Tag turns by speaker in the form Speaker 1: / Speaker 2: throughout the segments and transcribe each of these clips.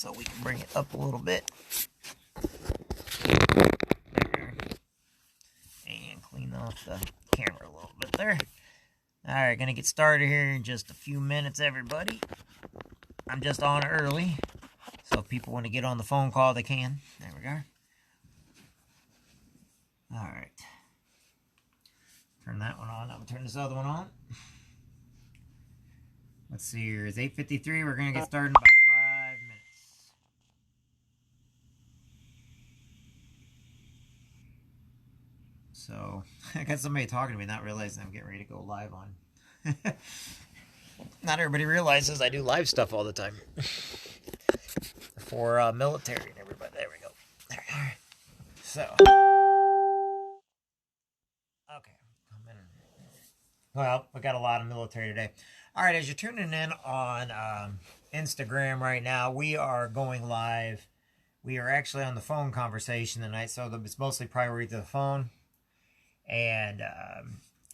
Speaker 1: so we can bring it up a little bit. There. And clean off the camera a little bit there. Alright, gonna get started here in just a few minutes, everybody. I'm just on early, so if people want to get on the phone call, they can. There we go. Alright. Turn that one on. I'm going to turn this other one on. Let's see here. It's 8:53. We're going to get started in about 5 minutes. So, I got somebody talking to me, not realizing I'm getting ready to go live on. Not everybody realizes I do live stuff all the time. For military and everybody. There we go. There we are. So. Okay. Well, we got a lot of military today. All right, as you're tuning in on Instagram right now, we are going live. We are actually on the phone conversation tonight, so it's mostly priority to the phone. And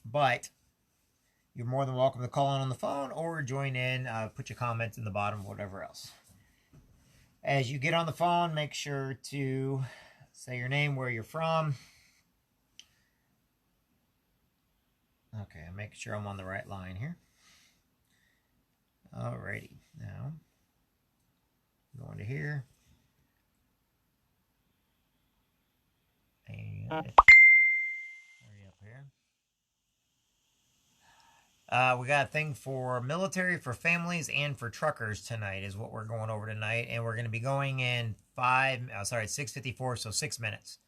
Speaker 1: but you're more than welcome to call in on the phone or join in, put your comments in the bottom, whatever else. As you get on the phone, make sure to say your name, where you're from. Okay, I'm making sure I'm on the right line here. Alrighty, now going to here. And hurry up here. We got a thing for military, for families, and for truckers tonight is what we're going over tonight. And we're going to be going in 6:54, so 6 minutes.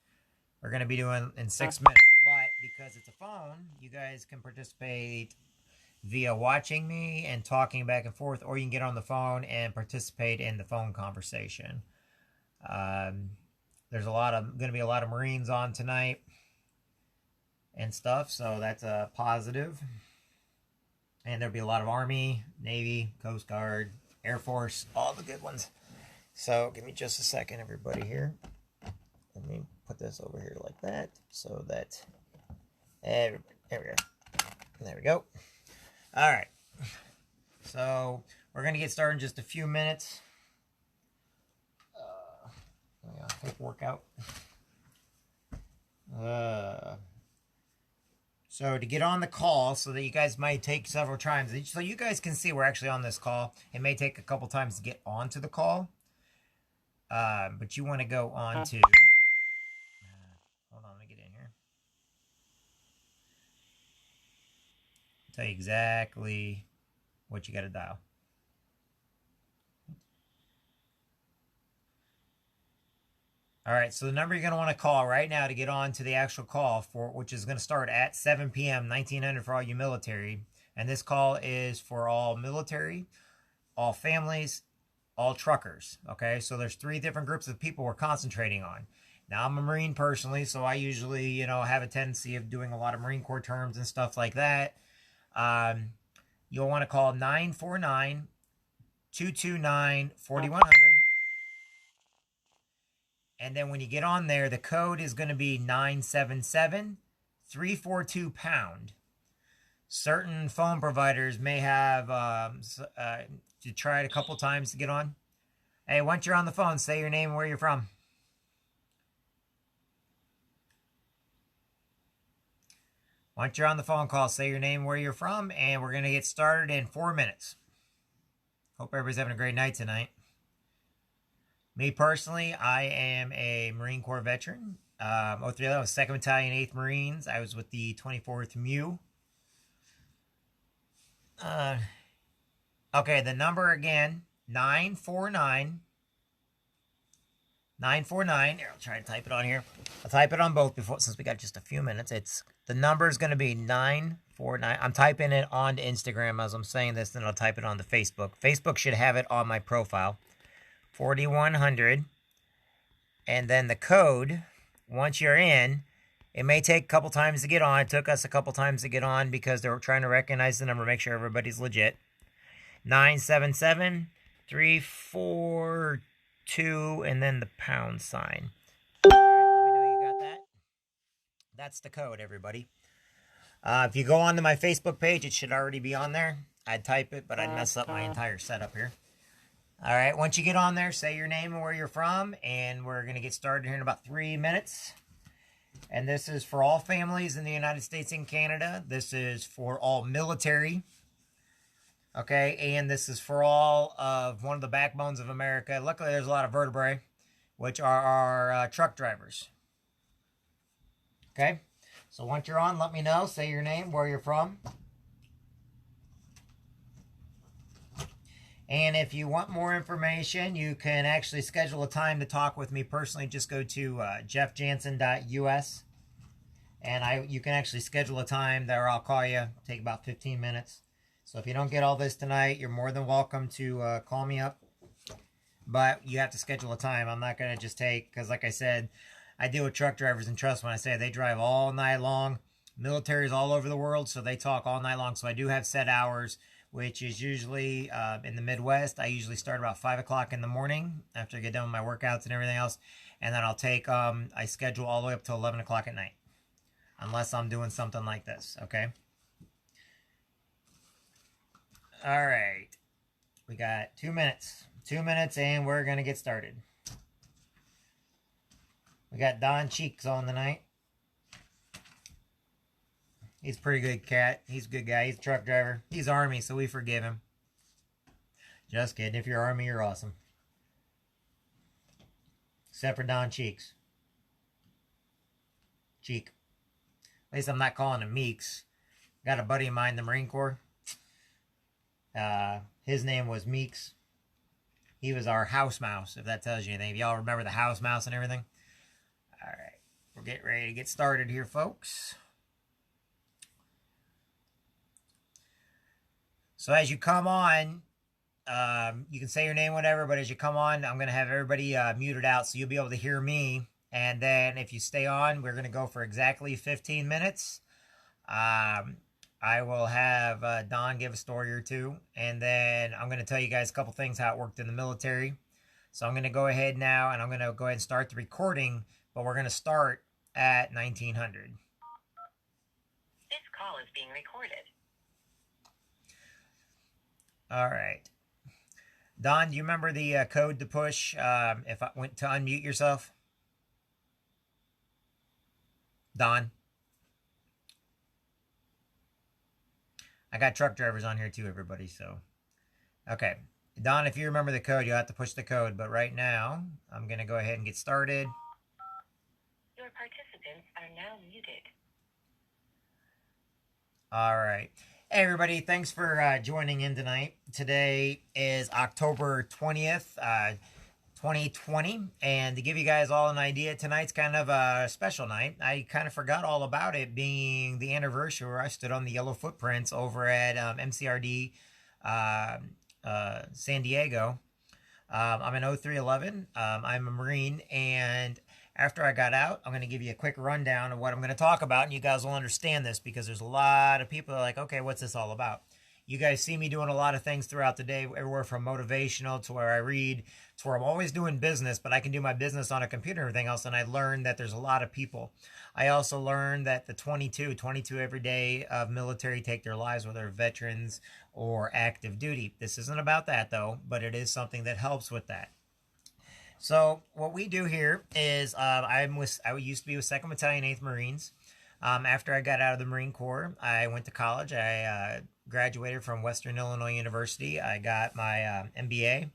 Speaker 1: We're going to be doing in 6 minutes. But because it's a phone, you guys can participate via watching me and talking back and forth, or you can get on the phone and participate in the phone conversation. There's going to be a lot of Marines on tonight and stuff, so that's a positive. And there'll be a lot of Army, Navy, Coast Guard, Air Force, all the good ones. So give me just a second, everybody here. Let me put this over here like that, so that there we go. There we go. All right. So we're gonna get started in just a few minutes. Paperwork out. So to get on the call, so that you guys might take several times, so you guys can see we're actually on this call. It may take a couple times to get onto the call, but you want to go on to. Hold on, let me get in here. I'll tell you exactly what you got to dial. All right, so the number you're going to want to call right now to get on to the actual call, which is going to start at 7 p.m., 1900 for all you military. And this call is for all military, all families, all truckers. Okay, so there's 3 different groups of people we're concentrating on. Now, I'm a Marine personally, so I usually, have a tendency of doing a lot of Marine Corps terms and stuff like that. You'll want to call 949-229-4100. And then when you get on there, the code is going to be 977-342-pound. Certain phone providers may have you try it a couple times to get on. Hey, once you're on the phone, say your name and where you're from. Once you're on the phone call, say your name and where you're from, and we're going to get started in 4 minutes. Hope everybody's having a great night tonight. Me personally, I am a Marine Corps veteran. 03, I was 2nd Battalion, 8th Marines. I was with the 24th MU. Okay, the number again, 949. Here, I'll try to type it on here. I'll type it on both before, since we got just a few minutes. The number is going to be 949. I'm typing it on Instagram as I'm saying this, then I'll type it on the Facebook. Facebook should have it on my profile. 4100. And then the code, once you're in, it may take a couple times to get on. It took us a couple times to get on because they were trying to recognize the number, make sure everybody's legit. 977-342, and then the pound sign. All right, let me know you got that. That's the code, everybody. If you go onto my Facebook page, it should already be on there. I'd type it, but I'd mess up my entire setup here. All right, once you get on there, say your name and where you're from, and we're going to get started here in about 3 minutes. And this is for all families in the United States and Canada. This is for all military. Okay, and this is for all of one of the backbones of America. Luckily, there's a lot of vertebrae, which are our truck drivers. Okay, so once you're on, let me know. Say your name, where you're from. And if you want more information, you can actually schedule a time to talk with me personally. Just go to jeffjansen.us, and you can actually schedule a time there. I'll call you. Take about 15 minutes. So if you don't get all this tonight, you're more than welcome to call me up. But you have to schedule a time. I'm not going to just take, because like I said, I deal with truck drivers, and trust when I say they drive all night long. Military's all over the world, so they talk all night long. So I do have set hours, which is usually in the Midwest. I usually start about 5 o'clock in the morning after I get done with my workouts and everything else. And then I'll take, I schedule all the way up to 11 o'clock at night. Unless I'm doing something like this, okay? All right. We got 2 minutes. 2 minutes and we're going to get started. We got Don Cheeks on tonight. He's a pretty good cat. He's a good guy. He's a truck driver. He's Army, so we forgive him. Just kidding. If you're Army, you're awesome. Except for Don Cheeks. Cheek. At least I'm not calling him Meeks. Got a buddy of mine in the Marine Corps. His name was Meeks. He was our house mouse, if that tells you anything. If y'all remember the house mouse and everything. All right. We're getting ready to get started here, folks. So as you come on, you can say your name, whatever, but as you come on, I'm going to have everybody muted out so you'll be able to hear me. And then if you stay on, we're going to go for exactly 15 minutes. I will have Don give a story or two. And then I'm going to tell you guys a couple things how it worked in the military. So I'm going to go ahead now, and I'm going to go ahead and start the recording. But we're going to start at 1900.
Speaker 2: This call is being recorded.
Speaker 1: All right. Don, do you remember the code to push if I went to unmute yourself? Don? I got truck drivers on here too, everybody, so. Okay. Don, if you remember the code, you'll have to push the code. But right now, I'm going to go ahead and get started.
Speaker 2: Your participants are now muted.
Speaker 1: All right. Hey, everybody. Thanks for joining in tonight. Today is October 20th, 2020. And to give you guys all an idea, tonight's kind of a special night. I kind of forgot all about it being the anniversary where I stood on the yellow footprints over at MCRD San Diego. I'm an 0311. I'm a Marine, and after I got out, I'm going to give you a quick rundown of what I'm going to talk about, and you guys will understand this because there's a lot of people that are like, okay, what's this all about? You guys see me doing a lot of things throughout the day, everywhere from motivational to where I read, to where I'm always doing business, but I can do my business on a computer and everything else, and I learned that there's a lot of people. I also learned that the 22 every day of military take their lives, whether they're veterans or active duty. This isn't about that, though, but it is something that helps with that. So what we do here is I used to be with 2nd Battalion, 8th Marines. After I got out of the Marine Corps, I went to college. I graduated from Western Illinois University. I got my MBA.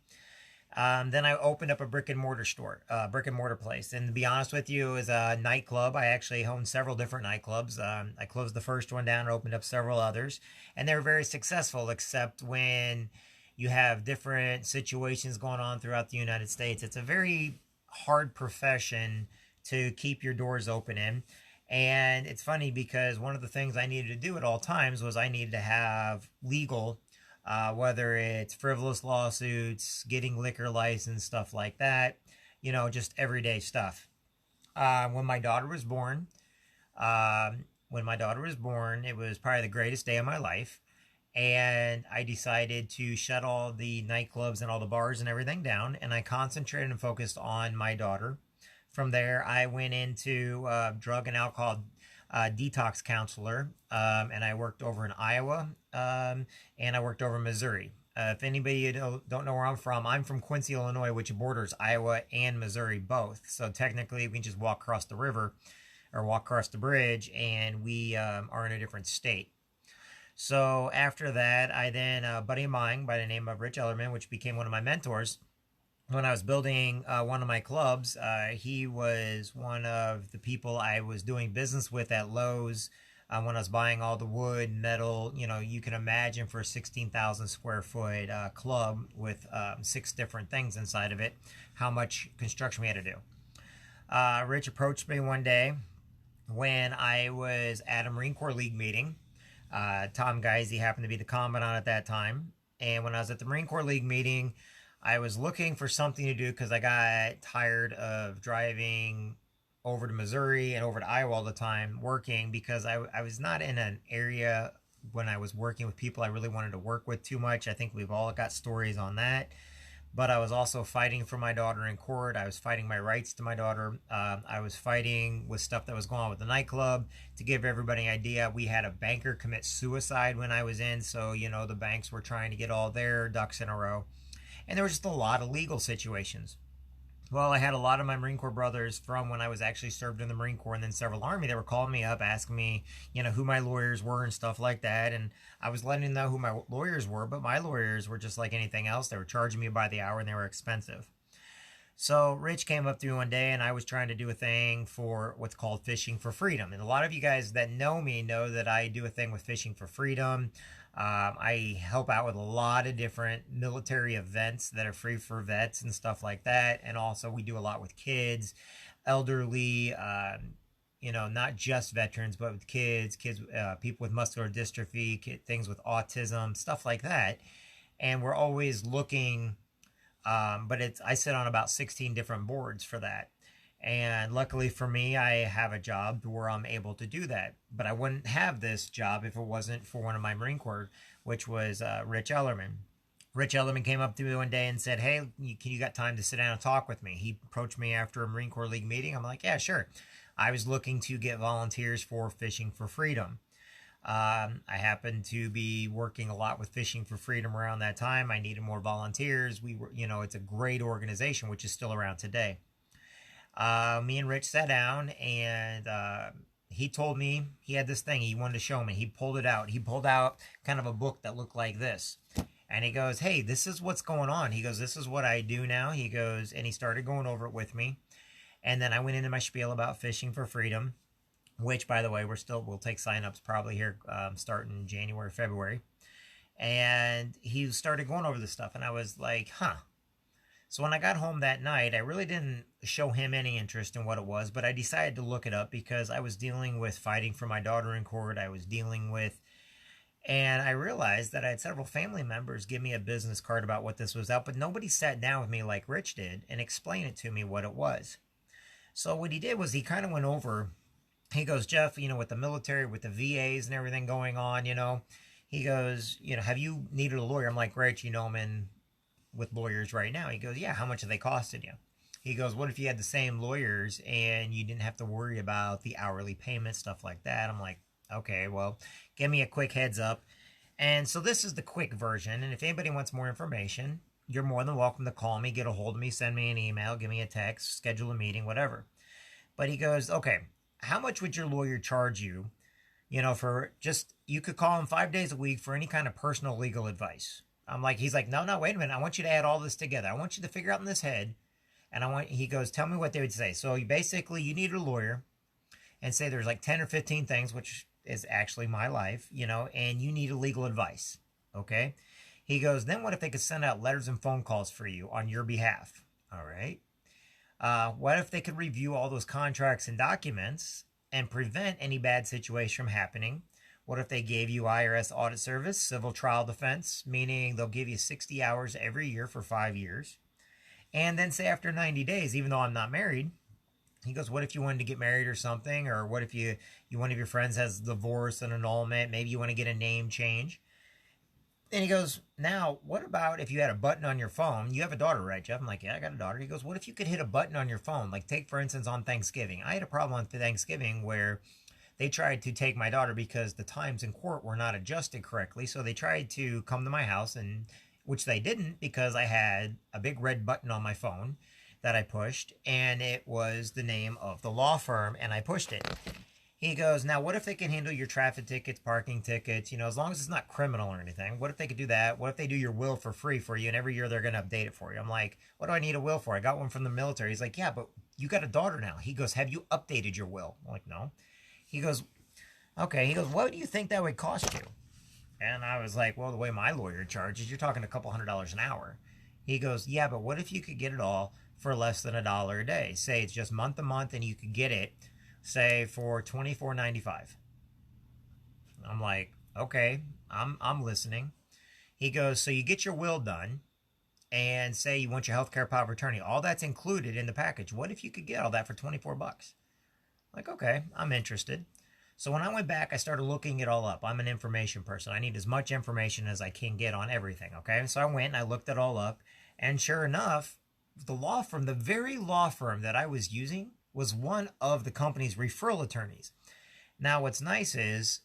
Speaker 1: Then I opened up a brick and mortar store, brick and mortar place. And to be honest with you, it was a nightclub. I actually owned several different nightclubs. I closed the first one down and opened up several others. And they were very successful, except when you have different situations going on throughout the United States. It's a very hard profession to keep your doors open in. And it's funny because one of the things I needed to do at all times was I needed to have legal, whether it's frivolous lawsuits, getting liquor license, stuff like that, just everyday stuff. When my daughter was born, it was probably the greatest day of my life. And I decided to shut all the nightclubs and all the bars and everything down, and I concentrated and focused on my daughter. From there, I went into drug and alcohol detox counselor, and I worked over in Iowa, and I worked over in Missouri. If anybody don't know where I'm from Quincy, Illinois, which borders Iowa and Missouri both. So technically, we can just walk across the river or walk across the bridge, and we are in a different state. So after that, I then a buddy of mine by the name of Rich Ellerman, which became one of my mentors. When I was building one of my clubs, he was one of the people I was doing business with at Lowe's when I was buying all the wood, metal. You can imagine for a 16,000 square foot club with 6 different things inside of it, how much construction we had to do. Rich approached me one day when I was at a Marine Corps League meeting. Tom Geisey happened to be the commandant at that time. And when I was at the Marine Corps League meeting, I was looking for something to do because I got tired of driving over to Missouri and over to Iowa all the time working, because I was not in an area when I was working with people I really wanted to work with too much. I think we've all got stories on that. But I was also fighting for my daughter in court. I was fighting my rights to my daughter. I was fighting with stuff that was going on with the nightclub. To give everybody an idea, we had a banker commit suicide when I was in. So, the banks were trying to get all their ducks in a row. And there was just a lot of legal situations. Well, I had a lot of my Marine Corps brothers from when I was actually served in the Marine Corps, and then several Army. They were calling me up, asking me, who my lawyers were and stuff like that. And I was letting them know who my lawyers were, but my lawyers were just like anything else. They were charging me by the hour, and they were expensive. So Rich came up to me one day, and I was trying to do a thing for what's called Fishing for Freedom. And a lot of you guys that know me know that I do a thing with Fishing for Freedom. I help out with a lot of different military events that are free for vets and stuff like that. And also we do a lot with kids, elderly, not just veterans, but with kids, people with muscular dystrophy, things with autism, stuff like that. And we're always looking, but I sit on about 16 different boards for that. And luckily for me, I have a job where I'm able to do that. But I wouldn't have this job if it wasn't for one of my Marine Corps, which was Rich Ellerman. Rich Ellerman came up to me one day and said, "Hey, you got time to sit down and talk with me?" He approached me after a Marine Corps League meeting. I'm like, "Yeah, sure." I was looking to get volunteers for Fishing for Freedom. I happened to be working a lot with Fishing for Freedom around that time. I needed more volunteers. We were, it's a great organization, which is still around today. Me and Rich sat down, and he told me he had this thing he wanted to show me. He pulled it out. He pulled out kind of a book that looked like this. And he goes, "Hey, this is what's going on." He goes, "This is what I do now." He goes, and he started going over it with me. And then I went into my spiel about Fishing for Freedom, which, by the way, we'll take signups probably here starting January, February. And he started going over this stuff, and I was like, huh. So when I got home that night, I really didn't show him any interest in what it was, but I decided to look it up because I was dealing with fighting for my daughter in court. And I realized that I had several family members give me a business card about what this was about, but nobody sat down with me like Rich did and explained it to me what it was. So what he did was he kind of went over, he goes, "Jeff, with the military, with the VAs and everything going on, he goes, have you needed a lawyer?" I'm like, "Rich, I'm in with lawyers right now." He goes, "Yeah, how much have they costed you?" He goes, "What if you had the same lawyers and you didn't have to worry about the hourly payment, stuff like that?" I'm like, "Okay, well, give me a quick heads up." And so this is the quick version. And if anybody wants more information, you're more than welcome to call me, get a hold of me, send me an email, give me a text, schedule a meeting, whatever. But he goes, "Okay, how much would your lawyer charge you, for just, you could call him 5 days a week for any kind of personal legal advice?" He's like, no, wait a minute. I want you to add all this together. I want you to figure out in this head. And he goes, "Tell me what they would say." So you need a lawyer and say there's like 10 or 15 things, which is actually my life, and you need a legal advice. Okay. He goes, "Then what if they could send out letters and phone calls for you on your behalf?" All right. What if they could review all those contracts and documents and prevent any bad situation from happening? What if they gave you IRS audit service, civil trial defense, meaning they'll give you 60 hours every year for 5 years? And then say after 90 days, even though I'm not married, he goes, "What if you wanted to get married or something? Or what if one of your friends has divorce and annulment? Maybe you want to get a name change." And he goes, "Now, what about if you had a button on your phone?" You have a daughter, right, Jeff? I'm like, "Yeah, I got a daughter." He goes, "What if you could hit a button on your phone? Like, take, for instance, on Thanksgiving. I had a problem on Thanksgiving where they tried to take my daughter because the times in court were not adjusted correctly. So they tried to come to my house and which they didn't because I had a big red button on my phone that I pushed, and it was the name of the law firm, and I pushed it. He goes, now what if they can handle your traffic tickets, parking tickets, as long as it's not criminal or anything? What if they could do that? What if they do your will for free for you, and every year they're going to update it for you? I'm like, what do I need a will for? I got one from the military. He's like, yeah, but you got a daughter now. He goes, have you updated your will? I'm like, no. He goes, okay. He goes, what do you think that would cost you? And I was like, well, the way my lawyer charges, you're talking a couple $100 an hour. He goes, yeah, but what if you could get it all for less than $1 a day? Say it's just month to month, and you could get it, say, for $24.95. I'm like, okay, I'm listening. He goes, so you get your will done, and say you want your healthcare power of attorney. All that's included in the package. What if you could get all that for $24? Like, okay, I'm interested. So when I went back, I started looking it all up. I'm an information person. I need as much information as I can get on everything, okay? So I went and I looked it all up. And sure enough, the very law firm that I was using was one of the company's referral attorneys. Now, what's nice is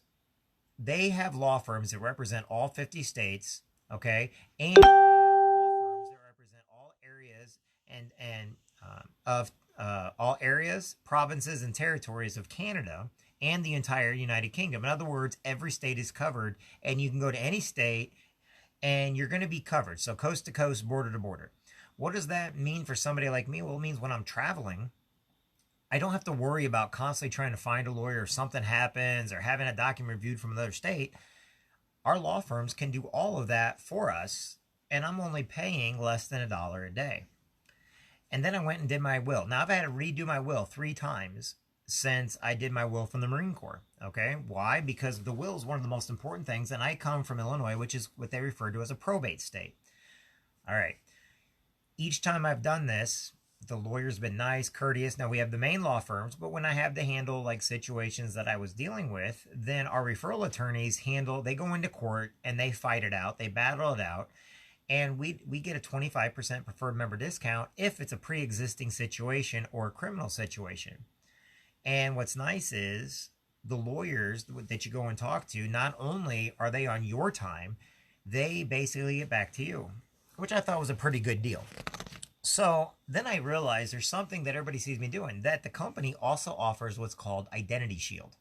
Speaker 1: they have law firms that represent all 50 states, okay? And they have law firms that represent all areas of all areas, provinces, and territories of Canada and the entire United Kingdom. In other words, every state is covered, and you can go to any state and you're going to be covered. So coast to coast, border to border. What does that mean for somebody like me? Well, it means when I'm traveling, I don't have to worry about constantly trying to find a lawyer if something happens or having a document reviewed from another state. Our law firms can do all of that for us, and I'm only paying less than $1 a day. And then I went and did my will. Now, I've had to redo my will 3 times since I did my will from the Marine Corps. Okay, why? Because the will is one of the most important things, and I come from Illinois, which is what they refer to as a probate state. All right. Each time I've done this, the lawyer's been nice, courteous. Now, we have the main law firms, but when I have to handle like situations that I was dealing with, then our referral attorneys they go into court and they fight it out, they battle it out, and we get a 25% preferred member discount if it's a pre-existing situation or a criminal situation. And what's nice is the lawyers that you go and talk to, not only are they on your time, they basically get back to you, which I thought was a pretty good deal. So then I realized there's something that everybody sees me doing, that the company also offers what's called Identity Shield.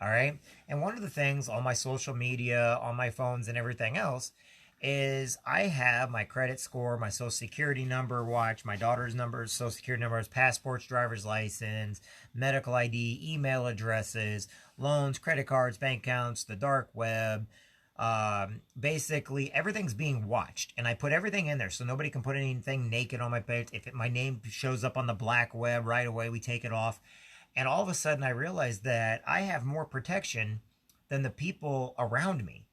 Speaker 1: All right. And one of the things on my social media, on my phones and everything else is I have my credit score, my social security number, watch, my daughter's numbers, social security numbers, passports, driver's license, medical ID, email addresses, loans, credit cards, bank accounts, the dark web. Basically everything's being watched, and I put everything in there so nobody can put anything naked on my page. If my name shows up on the black web, right away we take it off. And all of a sudden I realized that I have more protection than the people around me.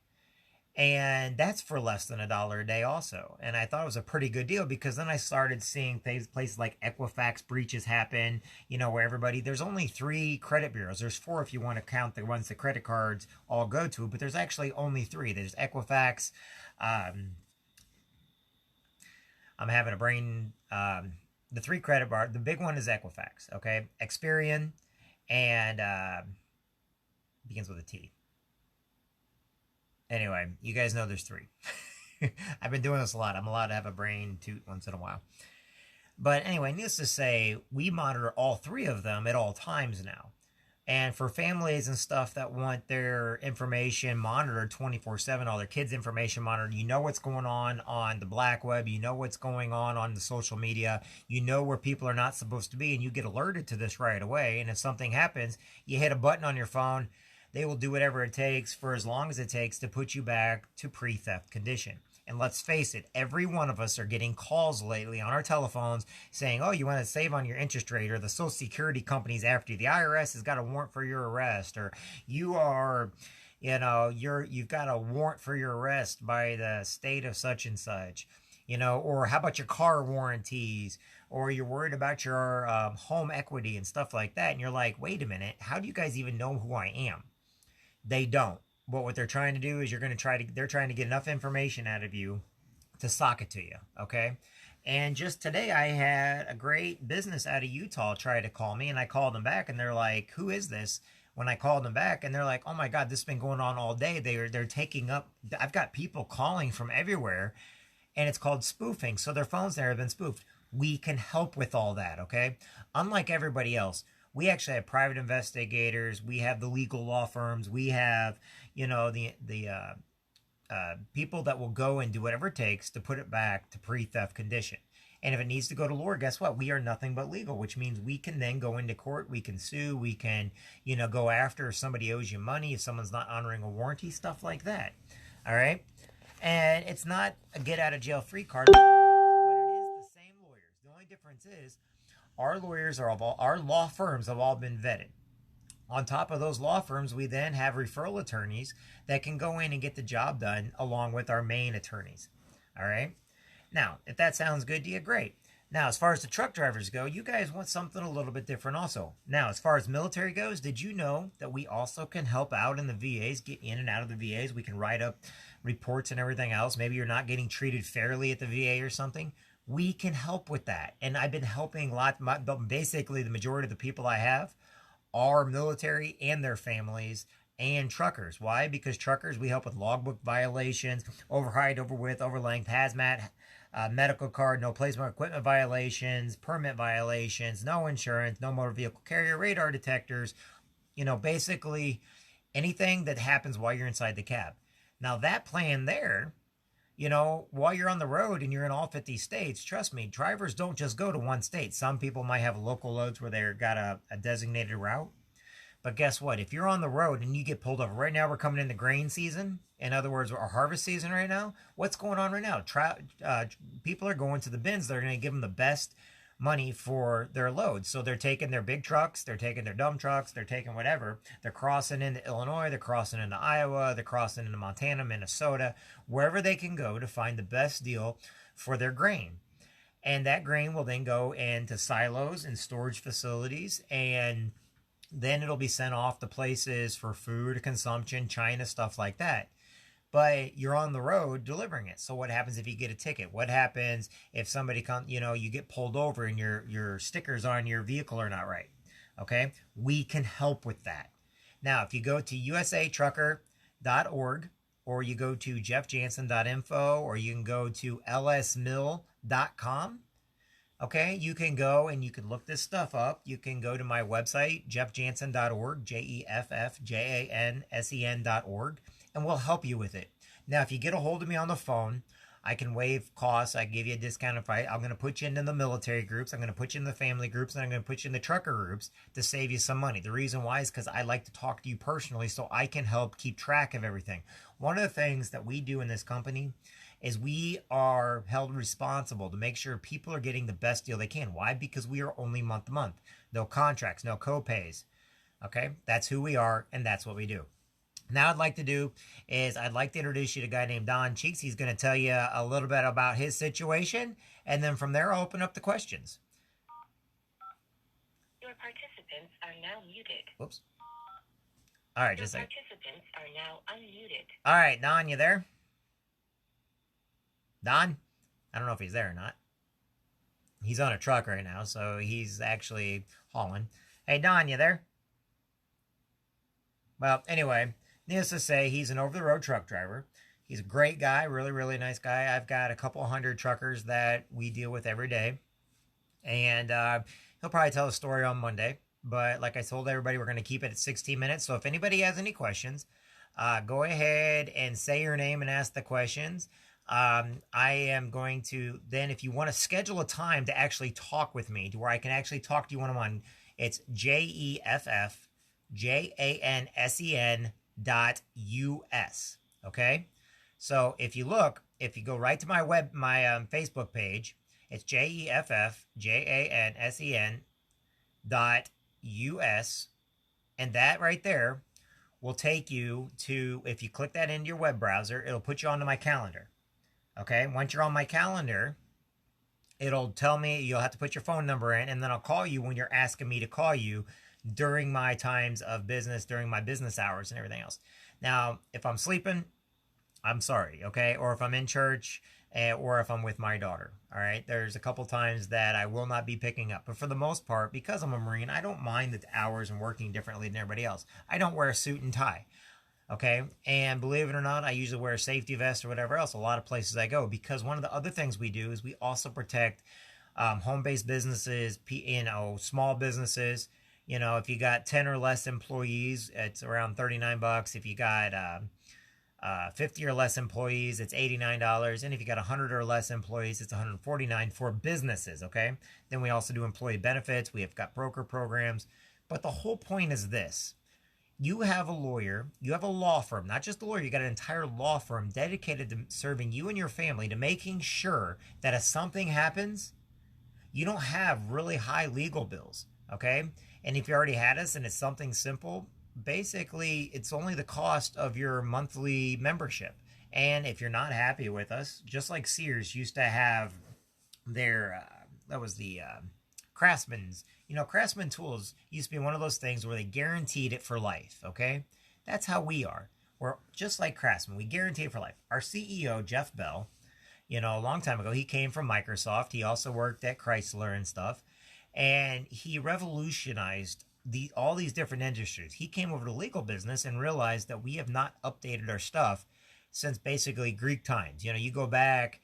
Speaker 1: And that's for less than $1 a day also. And I thought it was a pretty good deal, because then I started seeing places like Equifax breaches happen, where there's only 3 credit bureaus. There's 4 if you want to count the ones that credit cards all go to, but there's actually only 3. There's Equifax. I'm having a brain. The 3 credit bar, the big one is Equifax, okay? Experian, and begins with a T. Anyway, you guys know there's 3. I've been doing this a lot. I'm allowed to have a brain toot once in a while. But anyway, needless to say, we monitor all 3 of them at all times now. And for families and stuff that want their information monitored 24/7, all their kids' information monitored, you know what's going on the black web, you know what's going on the social media, you know where people are not supposed to be, and you get alerted to this right away. And if something happens, you hit a button on your phone, they will do whatever it takes for as long as it takes to put you back to pre-theft condition. And let's face it, every one of us are getting calls lately on our telephones saying, oh, you want to save on your interest rate, or the Social Security company's after you. The IRS has got a warrant for your arrest, or you've got a warrant for your arrest by the state of such and such. Or how about your car warranties, or you're worried about your home equity and stuff like that. And you're like, wait a minute, how do you guys even know who I am? They don't. But what they're trying to do is they're trying to get enough information out of you to sock it to you, okay? And just today I had a great business out of Utah try to call me, and I called them back, and they're like, who is this? When I called them back, and they're like, oh my God, this has been going on all day. They're taking up, I've got people calling from everywhere, and it's called spoofing. So their phones there have been spoofed. We can help with all that, okay? Unlike everybody else, we actually have private investigators. We have the legal law firms. We have, the people that will go and do whatever it takes to put it back to pre-theft condition. And if it needs to go to law, guess what? We are nothing but legal, which means we can then go into court. We can sue. We can, go after if somebody owes you money, if someone's not honoring a warranty, stuff like that. All right? And it's not a get out of jail free card, but it is the same lawyers. The only difference is our lawyers our law firms have all been vetted. On top of those law firms, we then have referral attorneys that can go in and get the job done along with our main attorneys. All right? Now, if that sounds good to you, great. Now, as far as the truck drivers go, you guys want something a little bit different also. Now, as far as military goes, did you know that we also can help out in the VAs, get in and out of the VAs? We can write up reports and everything else. Maybe you're not getting treated fairly at the VA or something. We can help with that. And I've been helping basically the majority of the people I have are military and their families and truckers. Why? Because truckers, we help with logbook violations, over height, over width, over length, hazmat, medical card, no placement equipment violations, permit violations, no insurance, no motor vehicle carrier, radar detectors, basically anything that happens while you're inside the cab. Now that plan there, while you're on the road and you're in all 50 states, trust me, drivers don't just go to one state. Some people might have local loads where they've got a designated route. But guess what? If you're on the road and you get pulled over, right now we're coming into grain season. In other words, our harvest season right now. What's going on right now? People are going to the bins. They're going to give them the best money for their loads. So they're taking their big trucks. They're taking their dump trucks. They're taking whatever. They're crossing into Illinois. They're crossing into Iowa. They're crossing into Montana, Minnesota, wherever they can go to find the best deal for their grain. And that grain will then go into silos and storage facilities, and then it'll be sent off to places for food consumption, China, stuff like that. But you're on the road delivering it. So what happens if you get a ticket? What happens if somebody comes, you get pulled over and your stickers on your vehicle are not right? Okay? We can help with that. Now, if you go to usatrucker.org or you go to jeffjansen.info or you can go to lsmill.com, okay, you can go and you can look this stuff up. You can go to my website, jeffjansen.org, jeffjansen.org, and we'll help you with it. Now, if you get a hold of me on the phone, I can waive costs. I can give you a discount if I'm going to put you into the military groups. I'm going to put you in the family groups, and I'm going to put you in the trucker groups to save you some money. The reason why is because I like to talk to you personally so I can help keep track of everything. One of the things that we do in this company is we are held responsible to make sure people are getting the best deal they can. Why? Because we are only month to month. No contracts, no co-pays. Okay? That's who we are, and that's what we do. Now I'd like to introduce you to a guy named Don Cheeks. He's going to tell you a little bit about his situation, and then from there I'll open up the questions.
Speaker 2: Your participants are now muted.
Speaker 1: Whoops. All right, just a second.
Speaker 2: Participants are now unmuted.
Speaker 1: All right, Don, you there? Don? I don't know if he's there or not. He's on a truck right now, so he's actually hauling. Hey, Don, you there? Well, anyway, needless to say, he's an over-the-road truck driver. He's a great guy, really, really nice guy. I've got a couple hundred truckers that we deal with every day. And he'll probably tell a story on Monday. But like I told everybody, we're going to keep it at 16 minutes. So if anybody has any questions, go ahead and say your name and ask the questions. I am going to, then if you want to schedule a time to actually talk with me, to where I can actually talk to you one-on-one, it's JEFFJANSEN.US. Okay? So if you go right to my Facebook page, it's JEFFJANSEN.US, and that right there will take you to, if you click that into your web browser, it'll put you onto my calendar. Okay, once you're on my calendar, it'll tell me you'll have to put your phone number in, and then I'll call you when you're asking me to call you during my times of business, during my business hours and everything else. Now, if I'm sleeping, I'm sorry, okay? Or if I'm in church, or if I'm with my daughter, all right? There's a couple times that I will not be picking up. But for the most part, because I'm a Marine, I don't mind the hours and working differently than everybody else. I don't wear a suit and tie. Okay. And believe it or not, I usually wear a safety vest or whatever else a lot of places I go, because one of the other things we do is we also protect home-based businesses, small businesses. If you got 10 or less employees, it's around $39. If you got 50 or less employees, it's $89. And if you got 100 or less employees, it's $149 for businesses. Okay. Then we also do employee benefits. We have got broker programs. But the whole point is this: you have a lawyer, you have a law firm, not just a lawyer, you got an entire law firm dedicated to serving you and your family, to making sure that if something happens, you don't have really high legal bills. Okay. And if you already had us and it's something simple, basically it's only the cost of your monthly membership. And if you're not happy with us, just like Sears used to have their, that was the Craftsman's, Craftsman Tools used to be one of those things where they guaranteed it for life. Okay. That's how we are. We're just like Craftsman. We guarantee it for life. Our CEO, Jeff Bell, a long time ago, he came from Microsoft. He also worked at Chrysler and stuff. And he revolutionized all these different industries. He came over to legal business and realized that we have not updated our stuff since basically Greek times. You go back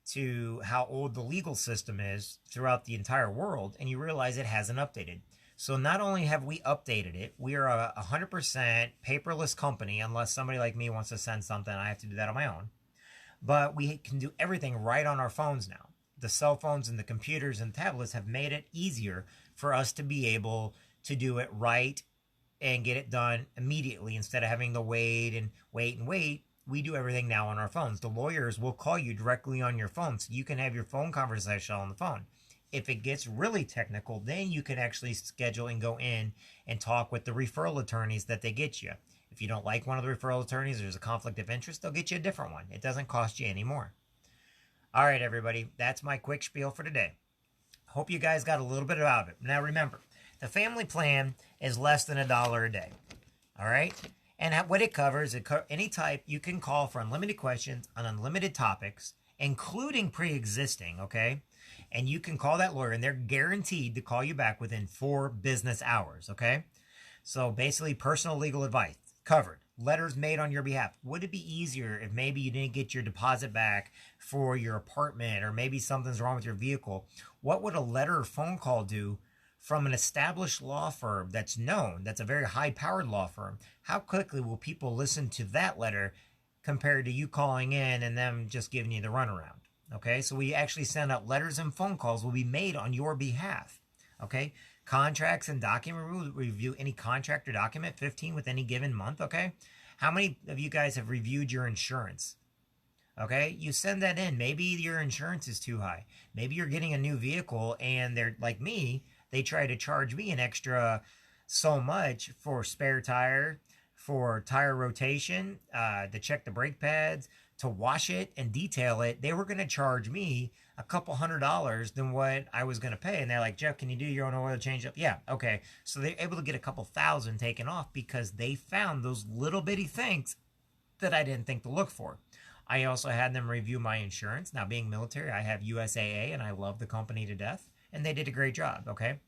Speaker 1: to how old the legal system is throughout the entire world, and you realize it hasn't updated. So not only have we updated it, we are a 100% paperless company. Unless somebody like me wants to send something, I have to do that on my own. But we can do everything right on our phones now. The cell phones and the computers and tablets have made it easier for us to be able to do it right and get it done immediately, instead of having to wait and wait and wait. We do everything now on our phones. The lawyers will call you directly on your phone, so you can have your phone conversation on the phone. If it gets really technical, then you can actually schedule and go in and talk with the referral attorneys that they get you. If you don't like one of the referral attorneys, there's a conflict of interest, they'll get you a different one. It doesn't cost you any more. All right, everybody, that's my quick spiel for today. Hope you guys got a little bit out of it. Now remember, the family plan is less than $1 a day. All right? And what it covers, any type, you can call for unlimited questions on unlimited topics, including pre-existing, okay? And you can call that lawyer, and they're guaranteed to call you back within 4 business hours, okay? So basically, personal legal advice covered. Letters made on your behalf. Would it be easier if maybe you didn't get your deposit back for your apartment, or maybe something's wrong with your vehicle? What would a letter or phone call do from an established law firm that's known, that's a very high-powered law firm? How quickly will people listen to that letter compared to you calling in and them just giving you the runaround? Okay, so we actually send out letters and phone calls will be made on your behalf. Okay, contracts and document review, any contract or document, 15 with any given month. Okay, how many of you guys have reviewed your insurance? Okay, you send that in. Maybe your insurance is too high. Maybe you're getting a new vehicle and they're like me, they try to charge me an extra so much for spare tire, for tire rotation, to check the brake pads, to wash it and detail it. They were going to charge me a couple $100 than what I was going to pay. And they're like, Jeff, can you do your own oil change up? Yeah, okay. So they're able to get a couple thousand taken off because they found those little bitty things that I didn't think to look for. I also had them review my insurance. Now, being military, I have USAA, and I love the company to death, and they did a great job, okay?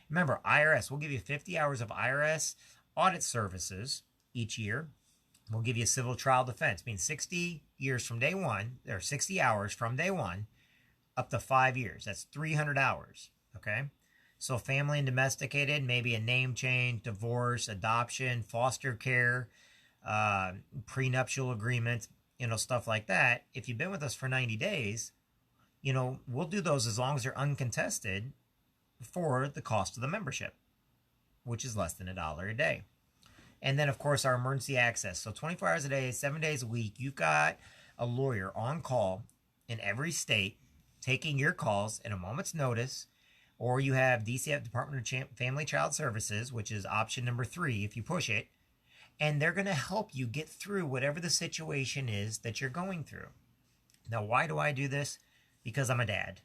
Speaker 1: Remember, IRS, we'll give you 50 hours of IRS audit services each year. We'll give you a civil trial defense, means 60 years from day one, or 60 hours from day one, up to 5 years. That's 300 hours, okay? So family and domesticated, maybe a name change, divorce, adoption, foster care, prenuptial agreements, stuff like that. If you've been with us for 90 days, we'll do those as long as they're uncontested for the cost of the membership, which is less than $1 a day. And then, of course, our emergency access. So 24 hours a day, 7 days a week, you've got a lawyer on call in every state taking your calls at a moment's notice. Or you have DCF, Department of Family Child Services, which is option number 3 if you push it. And they're going to help you get through whatever the situation is that you're going through. Now, why do I do this? Because I'm a dad.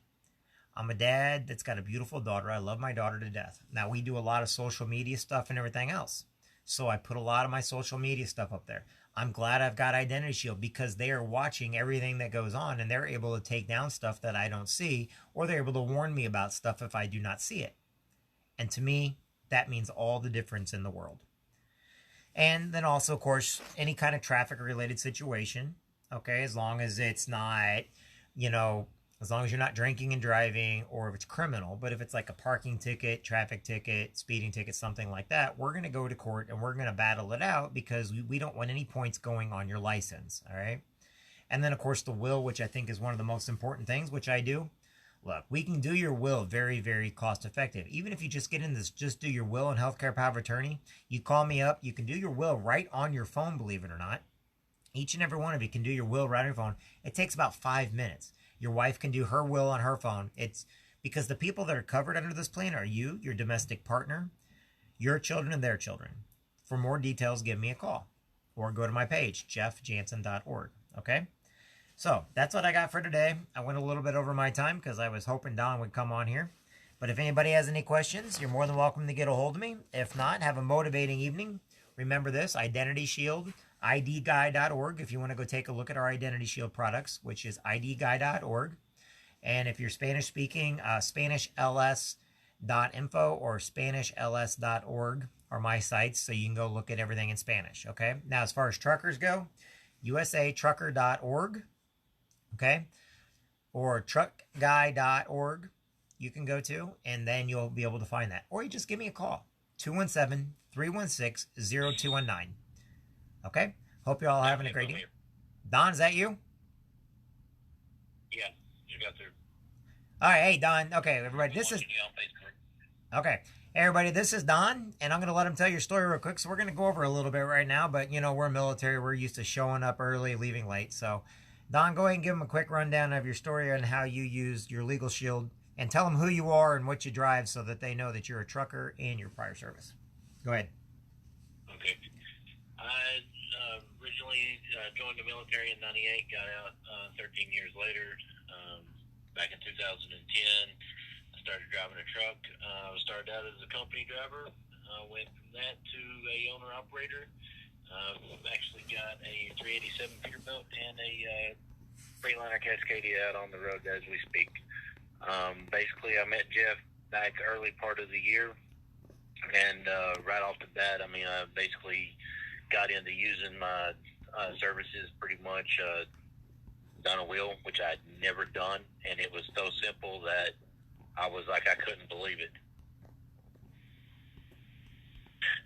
Speaker 1: I'm a dad that's got a beautiful daughter. I love my daughter to death. Now, we do a lot of social media stuff and everything else. So I put a lot of my social media stuff up there. I'm glad I've got Identity Shield because they are watching everything that goes on, and they're able to take down stuff that I don't see, or they're able to warn me about stuff if I do not see it. And to me, that means all the difference in the world. And then also, of course, any kind of traffic related situation. Okay, as long as it's not, you know, as long as you're not drinking and driving or if it's criminal. But if it's like a parking ticket, traffic ticket, speeding ticket, something like that, we're going to go to court and we're going to battle it out because we don't want any points going on your license. All right. And then, of course, the will, which I think is one of the most important things, which I do. Look, we can do your will very, very cost effective. Even if you just get in this, just do your will and healthcare power of attorney, you call me up, you can do your will right on your phone, believe it or not. Each and every one of you can do your will right on your phone. It takes about 5 minutes. Your wife can do her will on her phone. It's because the people that are covered under this plan are you, your domestic partner, your children, and their children. For more details, give me a call or go to my page, jeffjansen.org. Okay? So that's what I got for today. I went a little bit over my time because I was hoping Don would come on here. But if anybody has any questions, you're more than welcome to get a hold of me. If not, have a motivating evening. Remember this, Identity Shield, idguy.org if you want to go take a look at our Identity Shield products, which is idguy.org. And if you're Spanish speaking, SpanishLS.info or SpanishLS.org are my sites, so you can go look at everything in Spanish, okay? Now, as far as truckers go, usatrucker.org, okay? Or truckguy.org you can go to, and then you'll be able to find that. Or you just give me a call, 217-316-0219. Okay? Hope you're all having a great day. Don, is that you?
Speaker 3: Yeah, you got through.
Speaker 1: All right, hey, Don. Okay, everybody, this is... Okay. Hey, everybody, this is Don, and I'm going to let him tell your story real quick. So we're going to go over a little bit right now, but, you know, we're military. We're used to showing up early, leaving late. So, Don, go ahead and give him a quick rundown of your story and how you used your legal shield, and tell them who you are and what you drive so that they know that you're a trucker and your prior service. Go ahead.
Speaker 3: Okay. I originally joined the military in 98, got out 13 years later. Back in 2010, I started driving a truck. I started out as a company driver. Went from that to a owner-operator. Actually got a 387 Peterbilt and a Freightliner Cascadia out on the road as we speak. Basically, I met Jeff back early part of the year, and right off the bat, I mean, I basically got into using my services pretty much. Done a will, which I'd never done, and it was so simple that I was like, I couldn't believe it.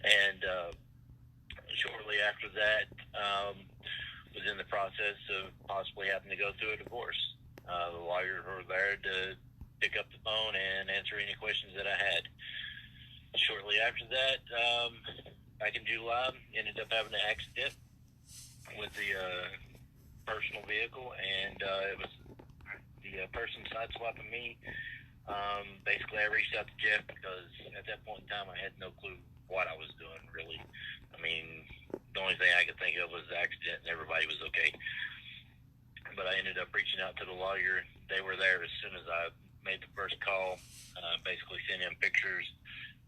Speaker 3: And shortly after that, was in the process of possibly having to go through a divorce. The lawyers were there to pick up the phone and answer any questions that I had. Shortly after that, back in July, ended up having an accident with the personal vehicle, and it was the person sideswiping me. Basically, I reached out to Jeff because at that point in time, I had no clue what I was doing, really. I mean, the only thing I could think of was the accident, and everybody was okay. But I ended up reaching out to the lawyer. They were there as soon as I made the first call, basically sent him pictures,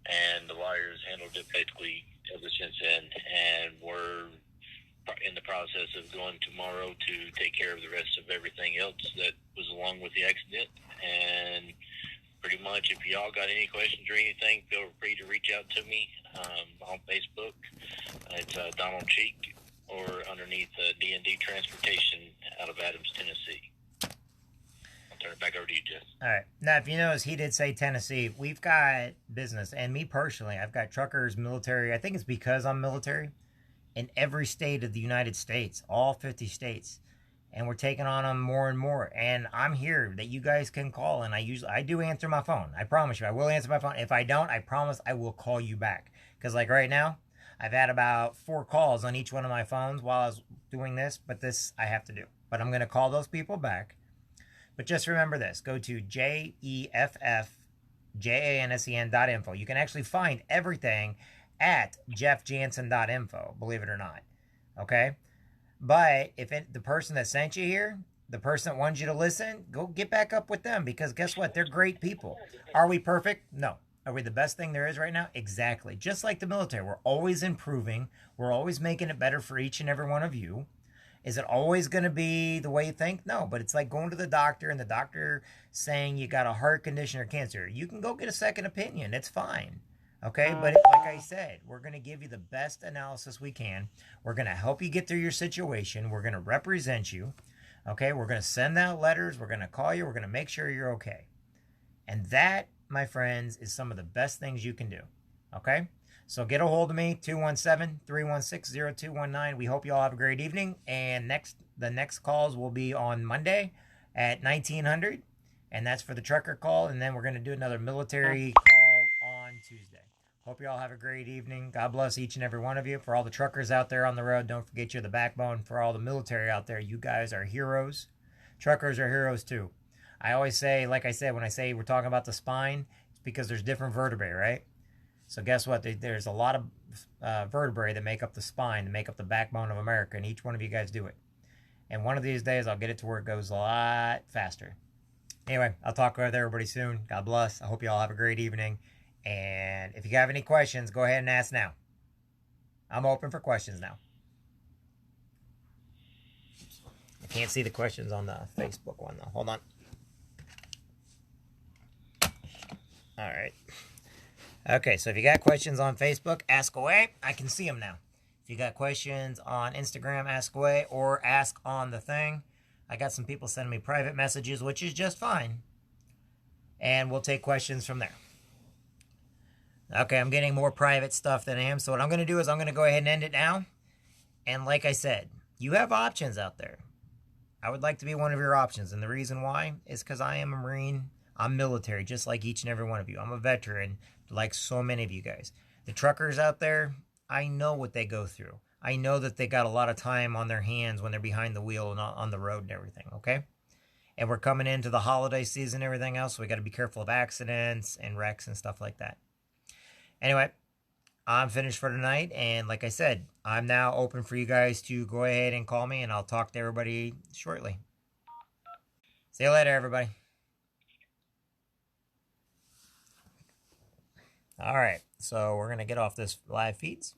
Speaker 3: and the lawyers handled it basically ever since then, and we're in the process of going tomorrow to take care of the rest of everything else that was along with the accident. And pretty much, if y'all got any questions or anything, feel free to reach out to me on Facebook. It's Donald Cheek, or underneath D&D Transportation out of Adams, Tennessee. I'll turn it back over to you, Jeff.
Speaker 1: All right. Now, if you notice, he did say Tennessee. We've got business, and me personally, I've got truckers, military. I think it's because I'm military in every state of the United States, all 50 states. And we're taking on them more and more. And I'm here that you guys can call, and I do answer my phone. I promise you, I will answer my phone. If I don't, I promise I will call you back. Because like right now, I've had about 4 calls on each one of my phones while I was doing this, but this I have to do. But I'm going to call those people back. But just remember this. Go to jeffjansen.info. You can actually find everything at jeffjansen.info, believe it or not. Okay? But if the person that sent you here, the person that wanted you to listen, go get back up with them, because guess what? They're great people. Are we perfect? No. Are we the best thing there is right now? Exactly. Just like the military. We're always improving. We're always making it better for each and every one of you. Is it always going to be the way you think? No, but it's like going to the doctor and the doctor saying you got a heart condition or cancer. You can go get a second opinion. It's fine. Okay, but like I said, we're going to give you the best analysis we can. We're going to help you get through your situation. We're going to represent you. Okay, we're going to send out letters. We're going to call you. We're going to make sure you're okay. And that, my friends, is some of the best things you can do. Okay? So get a hold of me, 217-316-0219. We hope you all have a great evening. And the next calls will be on Monday at 1900. And that's for the trucker call. And then we're going to do another military call on Tuesday. Hope you all have a great evening. God bless each and every one of you. For all the truckers out there on the road, don't forget you're the backbone. For all the military out there, you guys are heroes. Truckers are heroes too. I always say, like I said, when I say we're talking about the spine, it's because there's different vertebrae, right? So guess what? There's a lot of vertebrae that make up the spine, that make up the backbone of America, and each one of you guys do it. And one of these days, I'll get it to where it goes a lot faster. Anyway, I'll talk with everybody soon. God bless. I hope you all have a great evening. And if you have any questions, go ahead and ask now. I'm open for questions now. I can't see the questions on the Facebook one, though. Hold on. All right. Okay, so if you got questions on Facebook, ask away. I can see them now. If you got questions on Instagram, ask away, or ask on the thing. I got some people sending me private messages, which is just fine. And we'll take questions from there. Okay, I'm getting more private stuff than I am. So what I'm going to do is I'm going to go ahead and end it now. And like I said, you have options out there. I would like to be one of your options. And the reason why is because I am a Marine. I'm military, just like each and every one of you. I'm a veteran, like so many of you guys. The truckers out there, I know what they go through. I know that they got a lot of time on their hands when they're behind the wheel and on the road and everything, okay? And we're coming into the holiday season and everything else, so we got to be careful of accidents and wrecks and stuff like that. Anyway, I'm finished for tonight, and like I said, I'm now open for you guys to go ahead and call me, and I'll talk to everybody shortly. See you later, everybody. All right, so we're going to get off this live feeds.